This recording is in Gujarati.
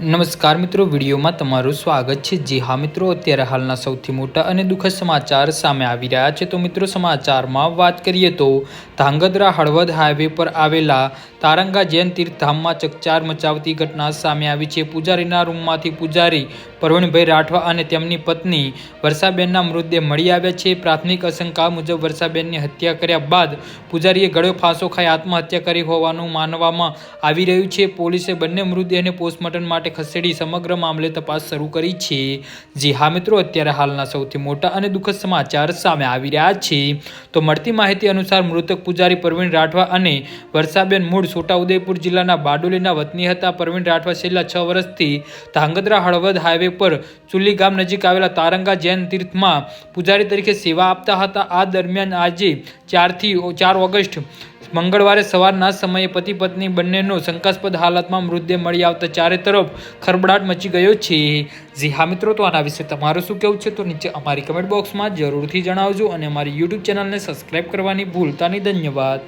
નમસ્કાર મિત્રો, વિડીયોમાં તમારું સ્વાગત છે। જી હા મિત્રો, અત્યારે હાલના સૌથી મોટા અને દુઃખદ સમાચાર સામે આવી રહ્યા છે। તો મિત્રો, સમાચારમાં વાત કરીએ તો ધાંગધ્રા હળવદ હાઈવે પર આવેલા તારંગા જૈન તીર્થધામમાં ચકચાર મચાવતી ઘટના સામે આવી છે। પૂજારીના રૂમમાંથી પૂજારી પ્રવીણભાઈ રાઠવા અને તેમની પત્ની વર્ષાબેનના મૃતદેહ મળી આવ્યા છે। પ્રાથમિક આશંકા મુજબ વર્ષાબેનની હત્યા કર્યા બાદ પૂજારીએ ગળે ફાંસો ખાઈ આત્મહત્યા કરી હોવાનું માનવામાં આવી રહ્યું છે। પોલીસે બંને મૃતદેહને પોસ્ટમોર્ટમ માટે ખસેડી સમગ્ર મામલે તપાસ શરૂ કરી છે। જી હા મિત્રો, અત્યારે હાલના સૌથી મોટા અને દુઃખદ સમાચાર સામે આવી રહ્યા છે। તો મળતી માહિતી અનુસાર મૃતક પૂજારી પ્રવીણ રાઠવા અને વર્ષાબેન મૂળ છોટાઉદેપુર જિલ્લાના બારડોલીના વતની હતા। પ્રવીણ રાઠવા છેલ્લા 6 વર્ષથી ધાંગધ્રા હળવદ હાઈવે પર ચુલી ગામ નજીક આવેલા તારંગા જૈન તીર્થમાં પૂજારી તરીકે સેવા આપતા હતા। આ દરમિયાન આજે 4 ઓગસ્ટ મંગળવારે સવારના સમયે પતિ પત્ની બંનેનો શંકાસ્પદ હાલતમાં મૃતદેહ મળી આવતા ચારે તરફ ખળબળાટ મચી ગયો છે। જી હા મિત્રો, તો આના વિશે તમારું શું કહેવું છે તો નીચે અમારી કમેન્ટ બોક્સમાં જરૂરથી જણાવજો અને અમારી યુટ્યુબ ચેનલને સબસ્ક્રાઈબ કરવાની ભૂલતા નહીં। ધન્યવાદ।